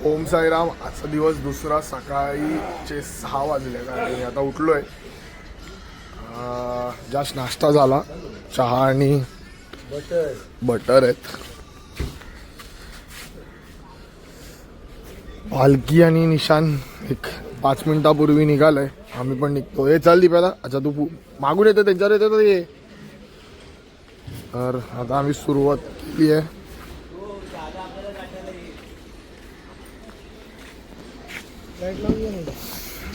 ओम साईराम. आजचा दिवस दुसरा. सकाळीचे 6 वाजले आणि आता उठलोय. जास्त नाश्ता झाला. चहा आणि बटर आहेत. पालकी आणि निशान एक 5 मिनिटापूर्वी निघालंय. आम्ही पण निघतो. हे चाल दीप्याला. अच्छा तू मागून येते त्यांच्यावर येते तर ये. तर आता आम्ही सुरुवात केली आहे.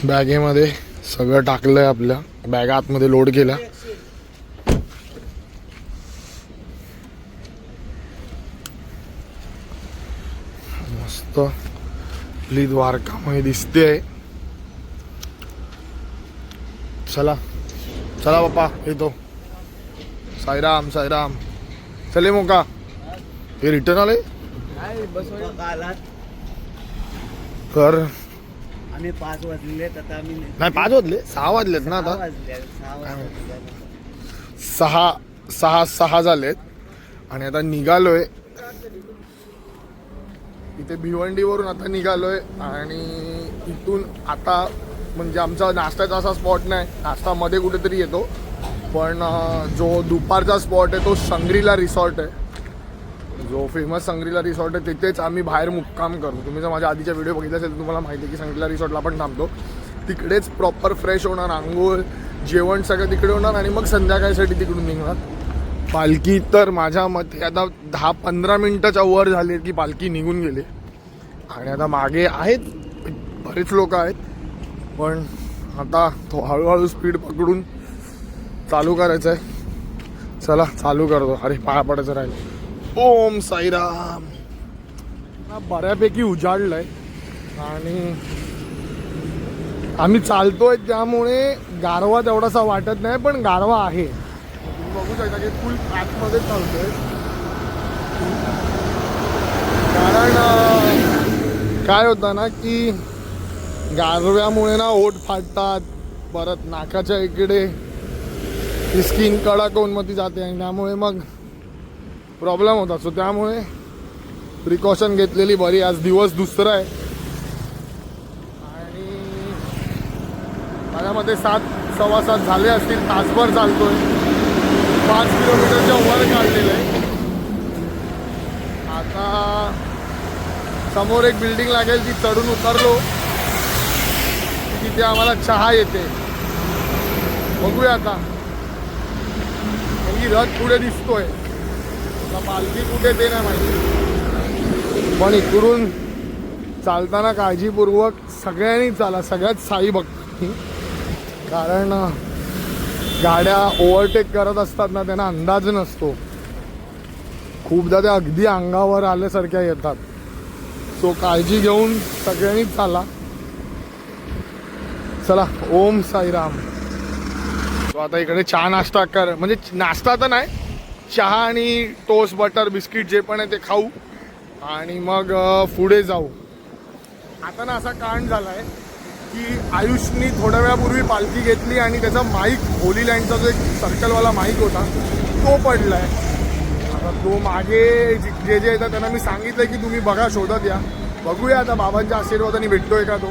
बॅगेमध्ये सगळं टाकलंय. आपल्या बॅग आतमध्ये लोड केला. मस्त आपली द्वारकामध्ये दिसते. चला चला बाप्पा येतो. साईराम साईराम. चले मोका. हे रिटर्न आले कर. आम्ही 5 वाजले आता. आम्ही नाही 5 वाजले. 6 वाजलेत ना आता. 6 झालेत आणि आता निघालोय. इथे भिवंडीवरून आता निघालोय आणि इथून आता म्हणजे आमचा नाश्त्याचा असा स्पॉट नाही. नाश्ता मध्ये कुठेतरी येतो पण जो दुपारचा स्पॉट आहे तो संग्रीला रिसॉर्ट आहे. जो फेमस संग्रीला रिसॉर्ट आहे तिथेच आम्ही बाहेर मुक्काम करतो. तुम्ही जर माझ्या आधीच्या व्हिडिओ बघितला असेल तर तुम्हाला माहिती आहे की संग्रीला रिसॉर्टला आपण थांबतो. तिकडेच प्रॉपर फ्रेश होणार. आंघोळ जेवण सगळं तिकडे होणार आणि मग संध्याकाळसाठी तिकडून निघणार. पालखी तर माझ्या मते आता 10-15 मिनिटाच्या वर झाली की पालखी निघून गेली आणि आता मागे आहेत बरेच लोक आहेत. पण आता तो हळूहळू स्पीड पकडून चालू करायचं आहे. चला चालू करतो. अरे पाया पडायचं राहिलं. ओम साईराम. बऱ्यापैकी उजाडलंय आणि आम्ही चालतोय त्यामुळे गारवा तेवढासा वाटत नाही पण गारवा आहे. तुम्ही बघू शकता की फुल आतमध्ये चालतोय. कारण काय होतं ना की गारव्यामुळे ना ओठ फाटतात. परत नाकाच्या इकडे स्किन कडक होऊन मग ती जाते आणि त्यामुळे मग प्रॉब्लेम होता. सो त्यामुळे प्रिकॉशन घेतलेली बरी. आज दिवस दुसरा आहे आणि माझ्यामध्ये 7-7:15 झाले असतील. तासभर चालतोय. 5 किलोमीटरच्या वर काढलेलं आहे. आता समोर एक बिल्डिंग लागेल ती चढून उतरलो की तिथे आम्हाला चहा येते. बघूया आता. ही रथ पुढे दिसतोय. पालखी कुठे ते नाही माहिती पण इकडून चालताना काळजीपूर्वक सगळ्यांनी चाला. सगळ्यात साई भक्ती. कारण गाड्या ओव्हरटेक करत असतात ना त्यांना अंदाज नसतो. खूपदा त्या अगदी अंगावर आल्यासारख्या येतात. सो काळजी घेऊन सगळ्यांनी चाला. चला ओम साईराम. सो आता इकडे चहा नाश्ता कर म्हणजे नाश्ता तर नाही. चहा आणि टोस्ट बटर बिस्किट जे पण आहे ते खाऊ आणि मग पुढे जाऊ. आता ना असा कांड झाला आहे की आयुषनी थोड्या वेळापूर्वी पालखी घेतली आणि त्याचा माईक होली लँडचा जो एक सर्कलवाला माईक होता तो पडला आहे. आता तो मागे जे जे येतात त्यांना मी सांगितलं की तुम्ही बघा शोधत या. बघूया आता बाबांच्या आशीर्वादाने भेटतोय का तो.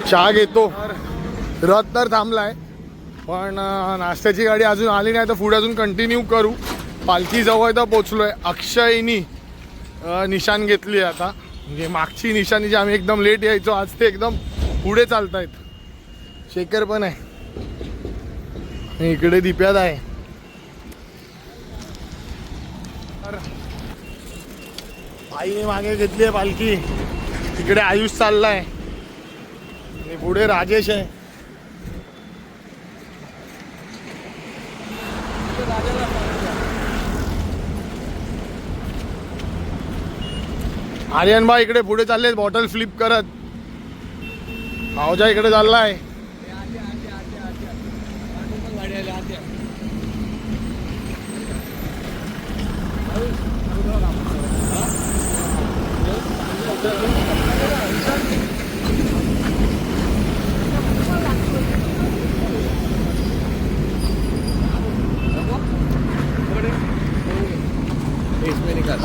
चहा घेतो. रथ तर थांबलाय पण नाश्त्याची गाडी अजून आली नाही तर पुढे अजून कंटिन्यू करू. पालखी जवळ तर पोचलोय. अक्षयनी निशाण घेतली आता. म्हणजे मागची निशाणी जी आम्ही एकदम लेट यायचो आज ते एकदम पुढे चालतायत. शेखर पण आहे. इकडे दिप्यात आहे. आईने मागे घेतली आहे पालखी. तिकडे आयुष चाललाय आणि पुढे राजेश आहे. आर्यन भाई इकडे पुढे चालले बॉटल फ्लिप करत. भावजा इकडे चाललाय.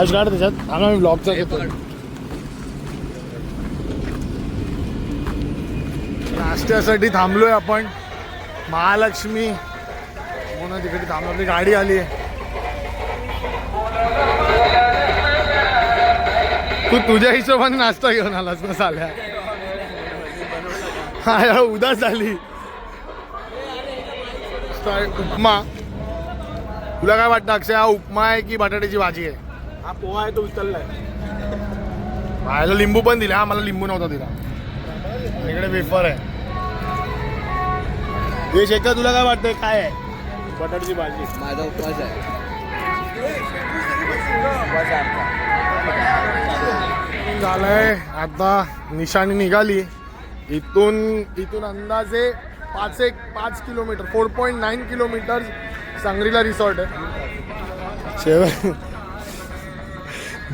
आज काढ त्याच्यात आम्ही ब्लॉगचा घेतो. नाश्त्यासाठी थांबलोय आपण महालक्ष्मी म्हणून तिकडे थांबलो. आपली गाडी आली आहे. तू तुझ्या हिशोबाने नाश्ता घेऊन आलास ना साल्या. हा यार उदास झाली. उपमा तुला काय वाटतं अक्षय, हा उपमा आहे की बटाट्याची भाजी आहे? हा पोहा आहे तो उचललाय. खायला लिंबू पण दिला. हा मला लिंबू नव्हता दिला. इकडे वेफर आहे. हे शेखर तुला काय वाटतंय काय आहे? बटाट्याची भाजी. माझा उपवास आहे. झालंय आता निशाणी निघाली. इथून अंदाजे 5 किलोमीटर 4.9 किलोमीटर सांगरीला रिसॉर्ट आहे.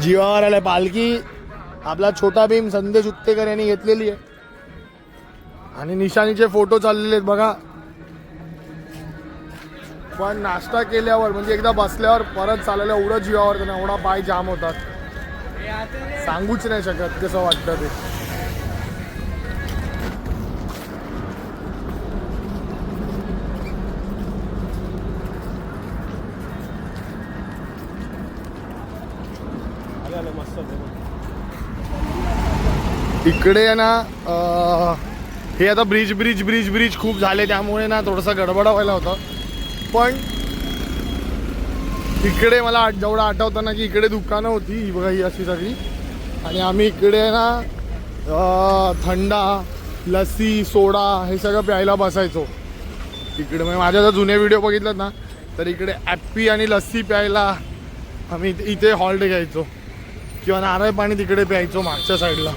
जीवावर आलाय. पालखी आपला छोटा भीम संदेश उत्तेकर यांनी घेतलेली आहे आणि निशाणीचे फोटो चाललेले आहेत बघा. पण नाश्ता केल्यावर म्हणजे एकदा बसल्यावर परत चालायला एवढं जीवावर त्यांना एवढा पाय जाम होतात. सांगूच नाही शकत कसं वाटतं ते. इकडे आहे ना हे आता ब्रिज खूप झाले त्यामुळे ना थोडंसं गडबड व्हायला होतं. पण इकडे मला जेवढं आठवतं ना की इकडे दुकानं होती ही बघा ही अशी सगळी. आणि आम्ही इकडे ना थंडा लस्सी सोडा हे सगळं प्यायला बसायचो इकडे. म्हणजे माझ्या जर जुने व्हिडिओ बघितलं ना तर इकडे ॲप्पी आणि लस्सी प्यायला आम्ही इथे हॉल्ट घ्यायचो किंवा नारळ पाणी तिकडे प्यायचो मागच्या साईडला.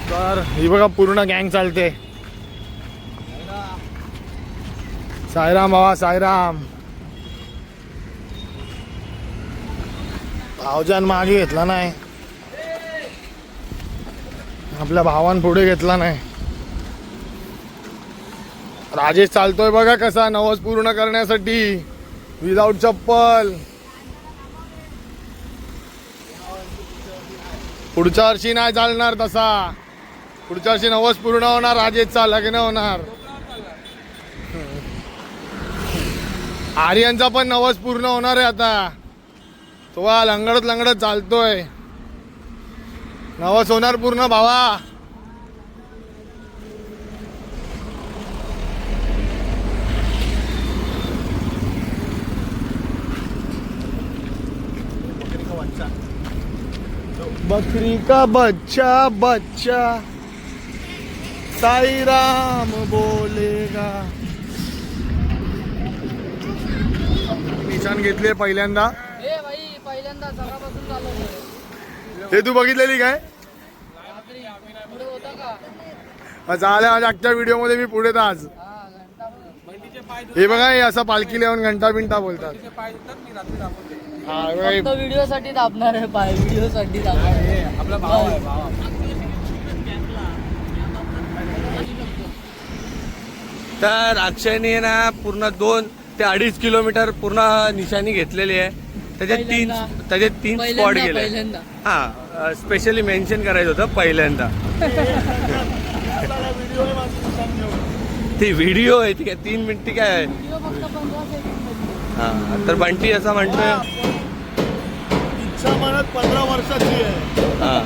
तर ही बघा पूर्ण गँग चालते. साईराम बाबा साईराम. भावजान मागे घेतला नाही. आपल्या भावान पुढे घेतला नाही. राजेश चालतोय बघा कसा नवस पूर्ण करण्यासाठी विदाऊट चप्पल. पुढच्या वर्षी नाही चालणार तसा. पुढच्या वर्षी नवस पूर्ण होणार. राजेशचा लग्न होणार. आर्यनचा पण नवस पूर्ण होणार आहे आता. तो लंगडत चालतोय. नवस होणार पूर्ण भावा. बकरी का बच्चा बच्चा साई राम बोलेगा. निशाण घेतले पहिल्यांदा. हे तू बघितलेली काय? झालं माझ्या आजच्या व्हिडिओ मध्ये मी पुढे तर आज हे बघा हे असं पालखी लावून घंटा बिंटा बोलतात. व्हिडिओ साठी दाबणार आहे पाय. व्हिडिओ साठी आपला भाव आहे भाव. तर अक्षयने ना पूर्ण 2 ते 2.5 किलोमीटर पूर्ण निशाणी घेतलेली आहे. त्याच्यात तीन स्पॉट गेले. हा स्पेशली मेन्शन करायचं होतं पहिल्यांदा. ती व्हिडिओ आहे ती काय 3 मिनिट काय आहे. हा तर बंटी असं म्हणतोय इच्छा मनात 15 वर्षाची आहे. हा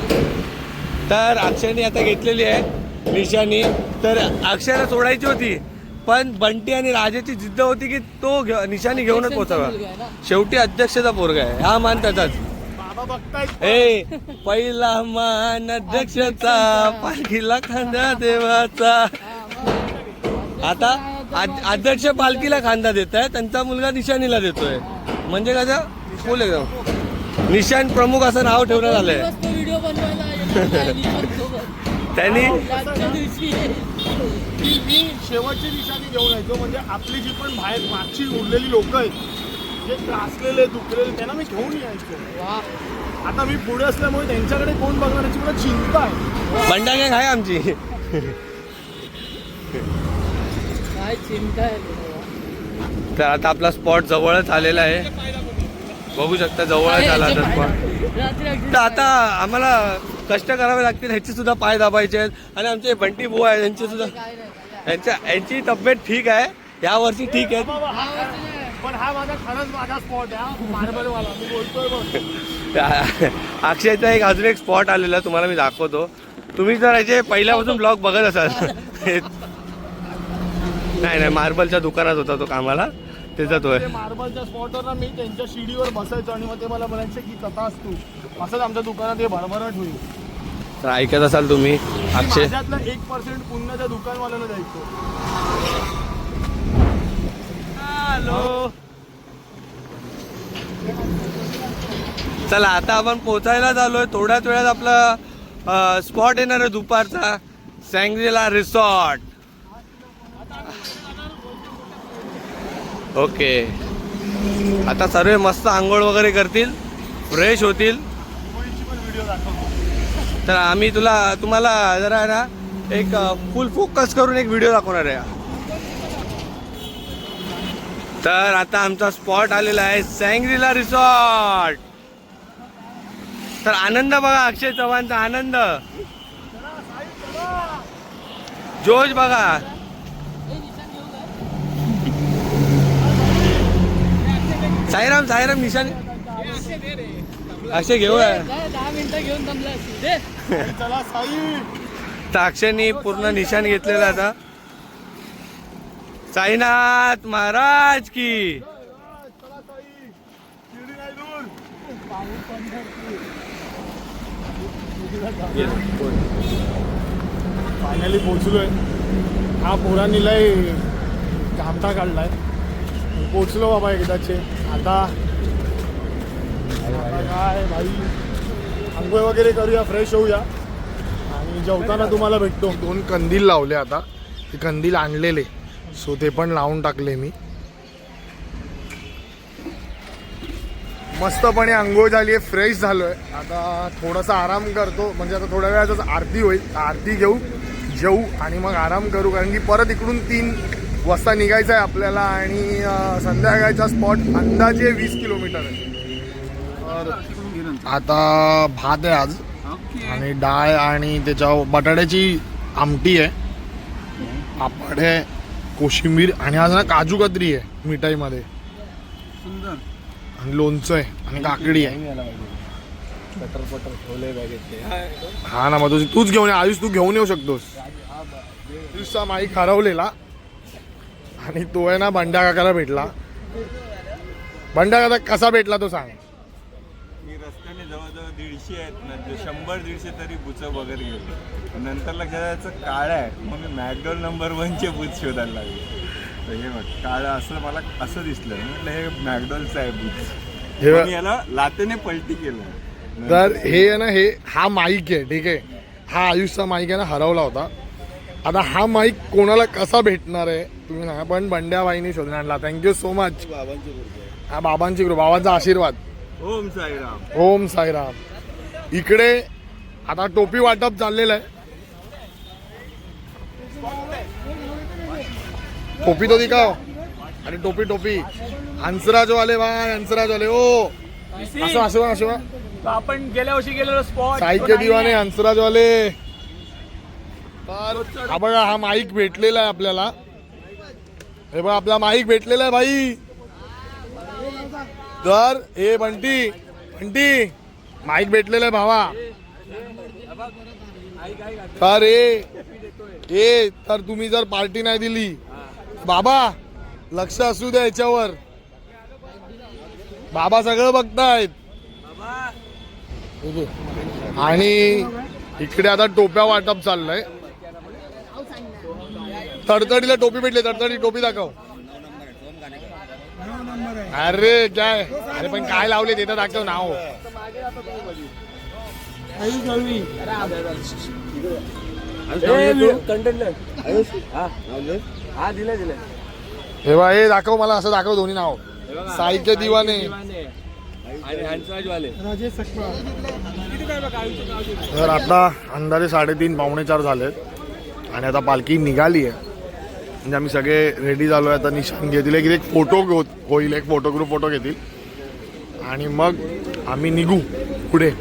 तर अक्षयने आता घेतलेली आहे निशाणी. तर अक्षयला सोडायची होती पण बंटी आणि राजाची जिद्द होती की तो निशाणी घेऊनच पोचावा. शेवटी अध्यक्षाचा पोरगा आहे हा मान त्याचाच. ए पहिला मान अध्यक्षाचा पालखीला खांदा देवाचा. आता अध्यक्ष पालखीला खांदा देत आहे. त्यांचा मुलगा निशाणीला देतोय. म्हणजे कसं फुल एकदम निशाण प्रमुख असं नाव ठेवण्यात आलंय त्यांनी. शेवटची निशाणी घेऊन यायचो म्हणजे आपली जी पण बाहेर मागची उरलेली लोक आहेत जे त्रासलेले दुखलेले त्यांना मी घेऊन यायचो. आता मी पुढे असल्यामुळे त्यांच्याकडे कोण बघणार याची मला चिंता आहे. बंडा गँग आहे आमची. काय चिंता आहे. तर आता आपला स्पॉट जवळच आलेला आहे, बघू शकता जवळच आला आता स्पॉट. तर आता आम्हाला कष्ट करावे लागतील, ह्याची सुद्धा पाय दाबायचे आहेत. आणि आमचे बंटी बुवा आहेत यांची सुद्धा यांची तब्येत ठीक आहे या वर्षी, ठीक आहे. पण हा माझा खरंच माझा स्पॉट आहे, मार्बलवाला मी बोलतोय. अक्षयचा अजून एक स्पॉट आलेला तुम्हाला मी दाखवतो. तुम्ही जर याचे पहिल्यापासून ब्लॉग बघत असाल नाही मार्बलच्या दुकानात होता तो कामाला, त्याचा तो आहे. मार्बलच्या स्पॉटवर ना मी त्यांच्या शिडीवर बसायचो आणि मग ते मला म्हणायचे की कथा असतो असंच आमच्या दुकानात हे भरभराट होईल. तर ऐकत असाल तुम्ही अक्षय. माझ्यातलं 1% पुन्हा त्या दुकानवाल्याला द्यायचो. हॅलो, चला आता आपण पोचायला झालोय. थोड्याच वेळात आपला स्पॉट येणार आहे दुपारचा, सँग्रीला रिसॉर्ट. ओके, आता सर्व मस्त आंघोळ वगैरे करतील, फ्रेश होतील. तर आम्ही तुम्हाला जरा आहे ना एक फुल फोकस करून एक व्हिडिओ दाखवणार आहे. तर आता आमचा स्पॉट आलेला आहे सँग्रीला रिसॉर्ट. तर आनंद बघा, अक्षय चव्हाणचा आनंद, जोश बघा. साईराम निशाण अक्षय घेऊ 10 मिनिटं घेऊन दमला. चला साई. तर अक्षयनी पूर्ण निशाण घेतलेला आता. साईनाथ महाराज की. फायनली पोचलोय. हा पोरांनी लय घामटा काढलाय. पोचलो बाबा एकदाचे. आता काय भाई, आंघोळ वगैरे करूया, फ्रेश होऊया आणि जेवताना तुम्हाला भेटतो. 2 कंदील लावले आता, ते कंदील आणलेले सो ते पण लावून टाकले मी. मस्तपणे आंघोळ झाली आहे, फ्रेश झालोय. आता थोडासा आराम करतो, म्हणजे आता थोड्या वेळातच आरती होईल. आरती घेऊ, जेऊ आणि मग आराम करू, कारण की परत इकडून 3 वाजता निघायचं आहे आपल्याला. आणि संध्याकाळचा स्पॉट अंदाजे 20 किलोमीटर आहे. तर आता भात आहे आज आणि डाळ आणि त्याच्यावर बटाट्याची आमटी आहे, पापड आहे, कोशिंबीर आणि आज ना काजू कतरी आहे मिठाईमध्ये, आणि लोणचं आहे आणि काकडी आहे. हा ना, मग तूच घेऊन ये आयुष, तू घेऊन येऊ शकतोस. आयुषचा माईक हरवलेला आणि तो आहे ना बंड्या काकाला भेटला. बंड्या काका कसा भेटला तो सांग. मी रस्त्याने जवळजवळ 150 आहेत ना, 100-150 तरी बुचं वगैरे गेलो. नंतर लक्षात यायचं काळं आहे, मग मी मॅकडॉल नंबर 1चे बूथ शोधायला लागले. तर हे बघ काळं असं मला असं दिसलं, म्हटलं हे मॅकडॉलचं आहे बूथ. हे याला लातेने पलटी केलं. तर हे आहे ना, हे हा माईक आहे, ठीक आहे. हा आयुषचा माईक आहे ना, हरवला होता. आता हा माईक कोणाला कसा भेटणार आहे तुम्ही सांगा. पण बंड्या बाईने शोधून आणला, थँक्यू सो मच. हा बाबांची कृपा, बाबांचा आशीर्वाद. ओम साईराम. ओम साईराम. इकडे आता टोपी वाटप चाललेलं आहे. टोपी तो दिखाओ. आणि टोपी हंसराजवाले बाय, हंसराजवाले. ओ असं आपण गेल्या वर्षी गेलेलो स्पॉट साईके दिवाने, हंसराजवाले. तर हा बघा, हा माईक भेटलेला आहे आपल्याला. हे बघा आपला माईक भेटलेला आहे भाई. तर हे बंटी माईक भेटलेला आहे भावा. तर हे तर तुम्ही जर पार्टी नाही दिली बाबा, लक्ष असू द्या याच्यावर. बाबा सगळं बघतायत. आणि इकडे आता टोप्या वाटप चाललंय. तडतडीला टोपी भेटली, तडतडी टोपी दाखव. अरे काय, अरे पण काय लावले ते तर दाखव नाव. हे बा, हे दाखव मला, असं दाखव दोन्ही नाव. साईके दिवाने आणि हंसराजवाले. तर आता अंदाजे 3:30 पावणे 4 झालेत आणि आता पालखी निघाली आहे. म्हणजे आम्ही सगळे रेडी झालो आहे. आता निशान घेतील एक फोटो होईल, एक ग्रुप फोटो घेतील आणि मग आम्ही निघू पुढे.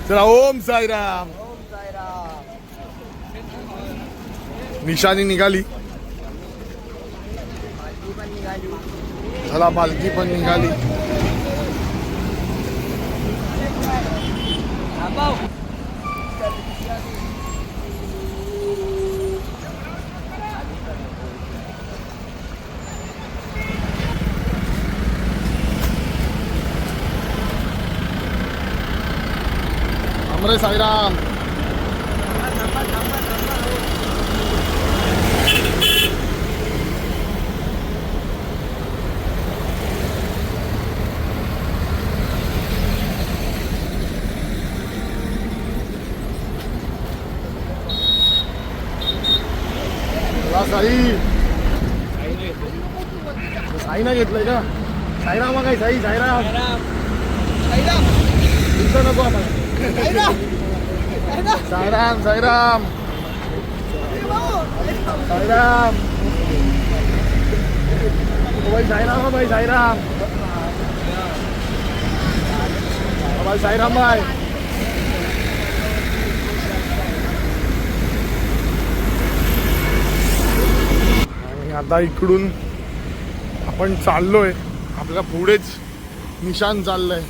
चला ओम साईराम. निशानी निघाली, चला पालखी पण निघाली. अमरे साईराम. साई नाही घेतलंय का? साईराम काय साई साईराम तुमचं नको आम्हाला. साईराम साईराम साईराम भाई साईराम भाई साईराम भाई साईराम भाई. आणि आता इकडून आपण चाललोय, आपल्या पुढेच निशान चाललंय.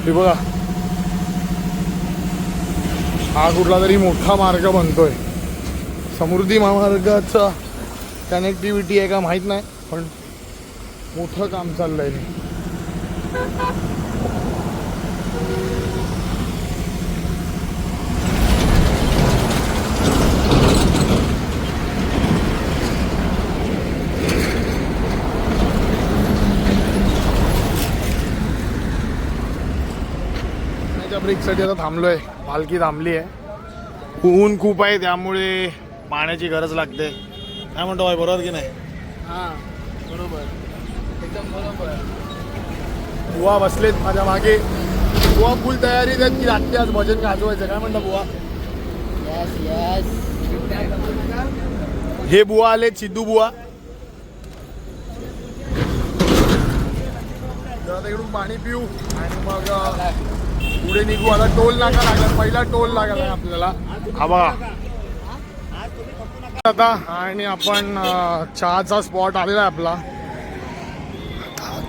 हे बघा, हा कुठला तरी मोठा मार्ग बनतोय. समृद्धी महामार्गाचा कनेक्टिव्हिटी आहे का माहित नाही, पण मोठं काम चाललंय. ब्रेकसाठी आता थांबलोय, पालखी थांबली आहे. ऊन खूप आहे त्यामुळे पाण्याची गरज लागते. काय म्हणतो भाई, बरोबर की नाही? हां बरोबर, एकदम बरोबर. बुवा बसलेत माझ्या मागे. बुवा फुल तयारी देत की रात्री आज भजन गाजवायचं. काय म्हणतो बुवा? Yes yes. हे बुवा आले, सिद्धू बुवा. आता इकडून पाणी पिऊ आणि मग पुढे निघू. आता टोल नाका लागला, पहिला टोल लागला आहे आपल्याला. हा बघा आता. आणि आपण चहाचा स्पॉट आलेला आहे आपला.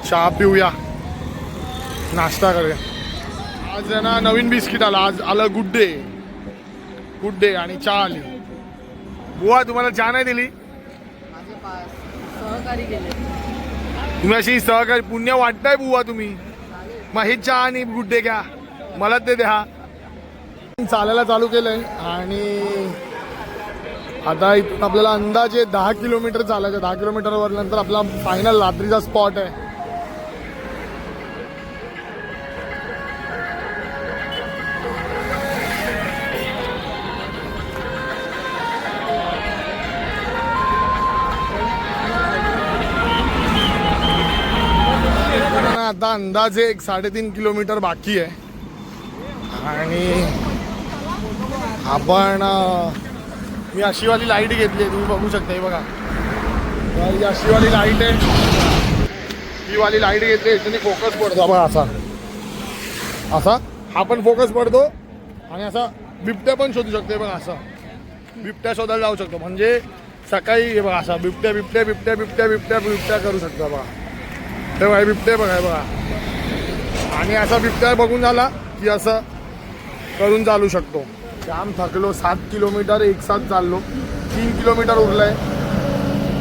चहा पिऊया, नाश्ता करूया. आज ना नवीन बिस्किट आला, आज आलं गुड डे आणि चहा आली. बुवा तुम्हाला चहा नाही दिली? माझे सहकारी गेले. तुम्ही अशी सहकारी पुण्य वाटताय बुवा तुम्ही. मग हे चहा आणि गुड डे घ्या, मला ते द्या. चालायला चालू केलंय आणि आता इथून आपल्याला अंदाजे 10 किलोमीटर चालायचं. 10 किलोमीटरवर नंतर आपला फायनल रात्रीचा स्पॉट आहे. आता अंदाजे 1.5 किलोमीटर बाकी आहे आणि आपण मी अशीवाली लाईट घेतली आहे, तुम्ही बघू शकता. हे बघा, ही अशीवाली लाईट आहे. ही वाली लाईट घेतली, याच्याने फोकस पडतो बघा. असा हा पण फोकस पडतो आणि असा बिबट्या पण शोधू शकतो. बघा असा बिबट्या शोधायला जाऊ शकतो. म्हणजे सकाळी हे बघा, असा बिबट्या बिबट्या बिबट्या बिबट्या बिबट्या बिबट्या करू शकतो. बघा ते बघा, बिबट्या बघा बघा. आणि असा बिबट्या बघून झाला की असं करून चालू शकतो. जाम थकलो, 7 किलोमीटर एक साथ चाललो. 3 किलोमीटर उरलंय.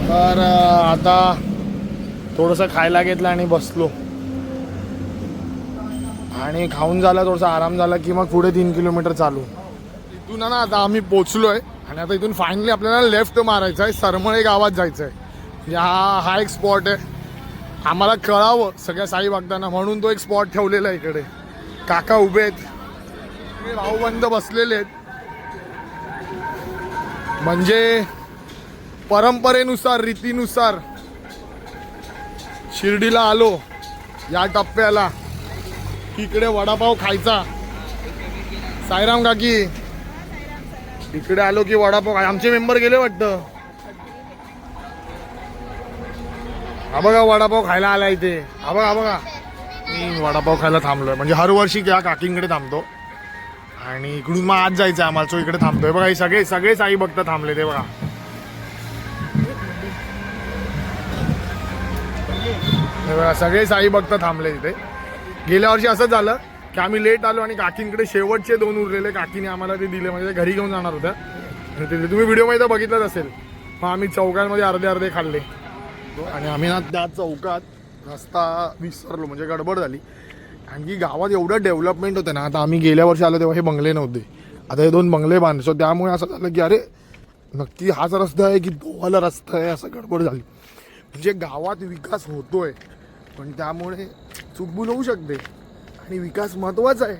तर आता थोडंसं खायला घेतलं आणि बसलो. आणि खाऊन झाला, थोडासा आराम झाला की मग पुढे 3 किलोमीटर चालू. इथून ना आता आम्ही पोचलो आहे आणि आता इथून फायनली आपल्याला लेफ्ट मारायचं आहे. सरमळे गावात जायचं आहे. म्हणजे हा एक स्पॉट आहे. आम्हाला कळावं सगळ्या साई बघताना, म्हणून तो एक स्पॉट ठेवलेला आहे. इकडे काका उभे आहेत, भाऊबंद बसलेले आहेत. म्हणजे परंपरेनुसार, रीतीनुसार शिर्डीला आलो या टप्प्याला इकडे वडापाव खायचा. साईराम काकी इकडे आलो की वडापाव खाय. आमचे मेंबर गेले वाटतं. हा बघा वडापाव खायला आला इथे. हा बघा मी वडापाव खायला थांबलोय. म्हणजे हर वर्षी त्या काकींकडे थांबतो आणि इकडून मग आज जायचं आम्हाला. सो इकडे थांबतोय बघा. हे सगळे साई भक्त थांबले ते बघा. हे बघा सगळे साई भक्त थांबले तिथे. गेल्या वर्षी असंच झालं की आम्ही लेट आलो आणि काकींकडे शेवटचे 2 उरलेले काकीने आम्हाला ते दिले. म्हणजे ते घरी घेऊन जाणार होत्या आणि ते तुम्ही व्हिडिओमध्ये तर बघितलंच असेल. मग आम्ही चौकांमध्ये अर्धे खाल्ले आणि आम्ही ना त्या चौकात रस्ता विसरलो. म्हणजे गडबड झाली. आणखी गावात एवढं डेव्हलपमेंट होतं ना. आता आम्ही गेल्या वर्षी आलो तेव्हा हे बंगले नव्हते. आता हे 2 बंगले बांधले. सो त्यामुळे असं झालं की अरे नक्की हाच रस्ता आहे की तो वाला रस्ता आहे. असं गडबड झाली. म्हणजे गावात विकास होतोय पण त्यामुळे चुकबुल होऊ शकते आणि विकास महत्वाचा आहे.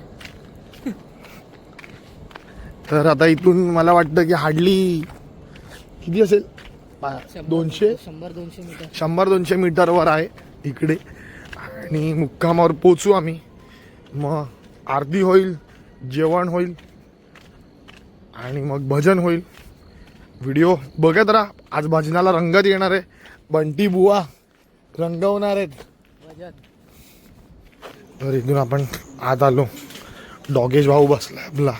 तर आता इथून मला वाटतं की हार्डली किती असेल 100-200 मीटरवर आहे इकडे आणि मुक्कामावर पोचू आम्ही. मग आरती होईल, जेवण होईल आणि मग भजन होईल. व्हिडिओ बघत राहा. आज भजनाला रंगत येणार आहे. बंटी बुवा रंगवणार आहेत. तर इथून आपण आत आलो. डॉगेश भाऊ बसलाय आपला.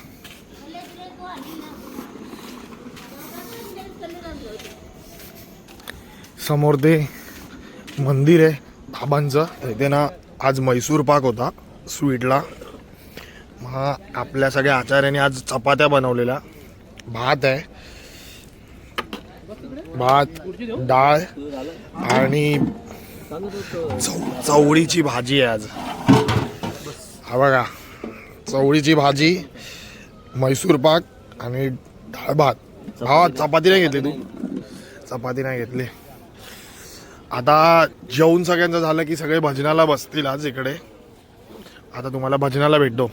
समोर ते मंदिर आहे बाबांचं. इथे ना आज मैसूर पाक होता स्वीटला. मग आपल्या सगळ्या आचार्यांनी आज चपात्या बनवलेल्या. भात आहे, भात डाळ आणि चवळीची भाजी आहे आज. हा बघा चवळीची भाजी, मैसूर पाक आणि डाळ भात. हा चपाती नाही घेतली तू? चपाती नाही घेतली. आता जेवून सगळ्यांचं झालं की सगळे भजनाला बसतील आज इकडे. आता तुम्हाला भजनाला भेटतो.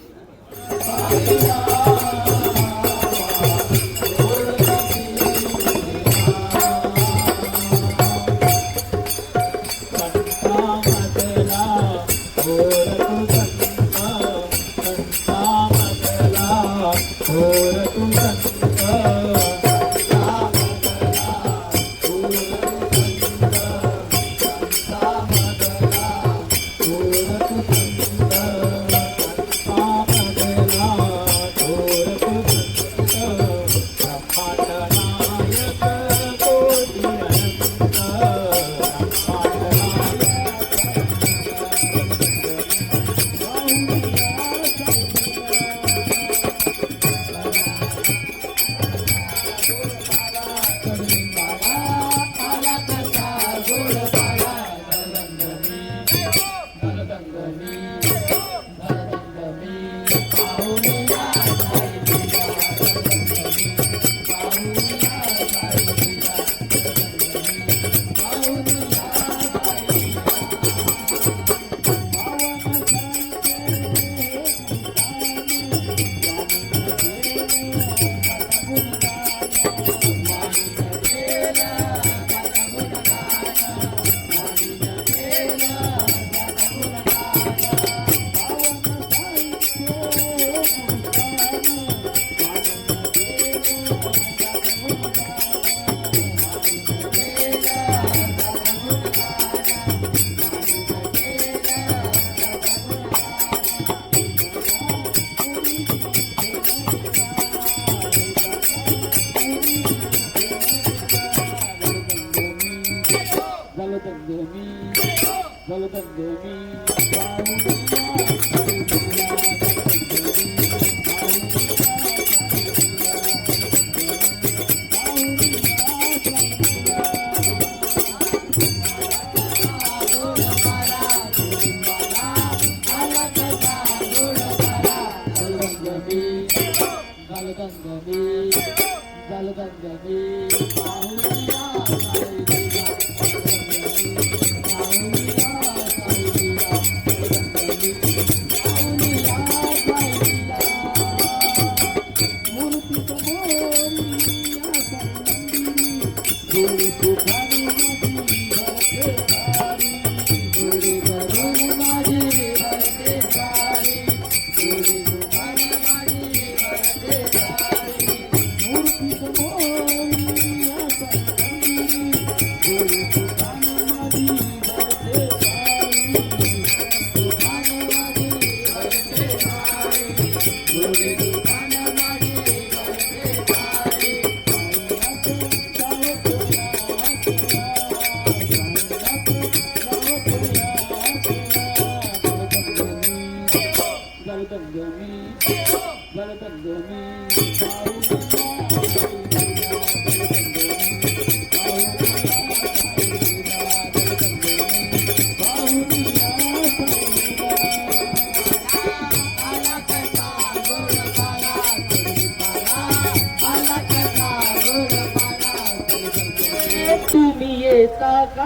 येता का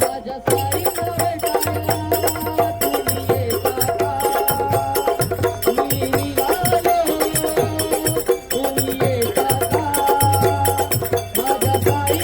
माझ्या साई नरटाया तुम्ही येता का मी निघालो तुम्ही येता का माझ्या साई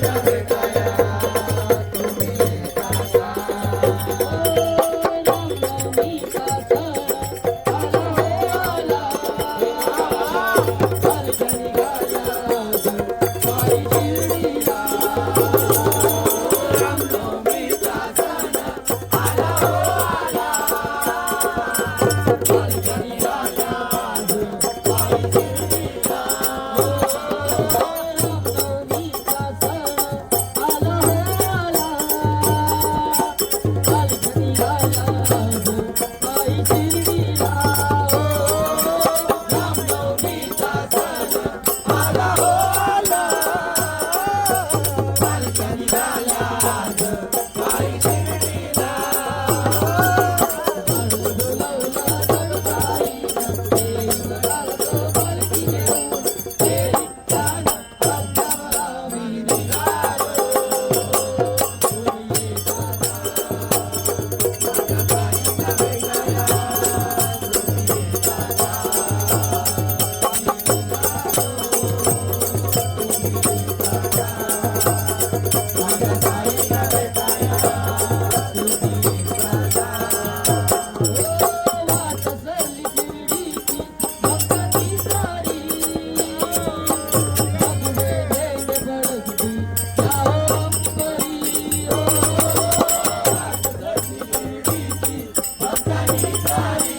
नरटाया तुम्ही येता का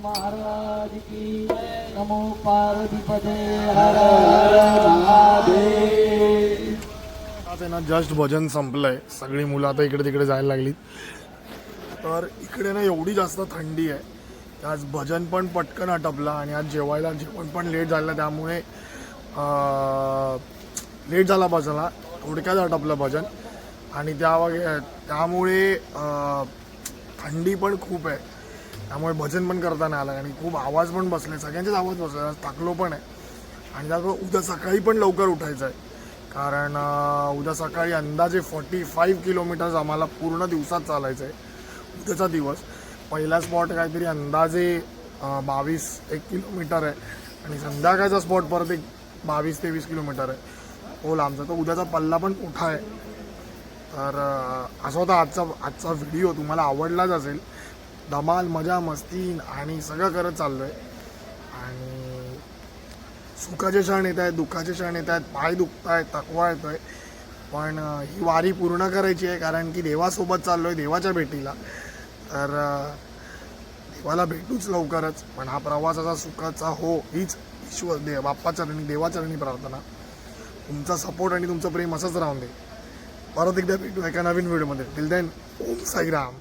महाराज की नमो पार्वतीपते हर हर महादेव. आता आहे ना जस्ट भजन संपलंय. सगळी मुलं आता इकडे तिकडे जायला लागली. तर इकडे ना एवढी जास्त थंडी आहे की आज भजन पण पटकन आटपलं आणि आज जेवण पण लेट झालं. त्यामुळे लेट झाला भजनाला. थोडक्यात आटपलं भजन आणि त्यामुळे थंडी पण खूप आहे. त्यामुळे भजन पण करता नाही आलं आणि खूप आवाज पण बसले. सगळ्यांचेच आवाज बसले. आज थकलो पण आहे आणि त्यामुळे उद्या सकाळी पण लवकर उठायचं आहे. कारण उद्या सकाळी अंदाजे 45 किलोमीटर्स आम्हाला पूर्ण दिवसात चालायचं आहे. उद्याचा दिवस पहिला स्पॉट काहीतरी अंदाजे 22-1 किलोमीटर आहे आणि संध्याकाळचा स्पॉट परत एक 22-23 किलोमीटर आहे. हो लांबचा. तर उद्याचा पल्ला पण मोठा आहे. तर असा होता आजचा व्हिडिओ. तुम्हाला आवडलाच असेल. धमाल मजा मस्ती आणि सगळं करत चाललो आहे. आणि सुखाचे क्षण येत आहेत, दुःखाचे क्षण येत आहेत, पाय दुखत आहेत, थकवा येतो आहे. पण ही वारी पूर्ण करायची आहे कारण की देवासोबत चाललो आहे, देवाच्या भेटीला. तर देवाला भेटूच लवकरच. पण हा प्रवास असा सुखाचा हो हीच बाप्पाचरणी देवाचरणी प्रार्थना. तुमचा सपोर्ट आणि तुमचं प्रेम असंच राहून दे. परत एकदा भेटू एका नवीन व्हिडिओमध्ये. Till then Om Sairam.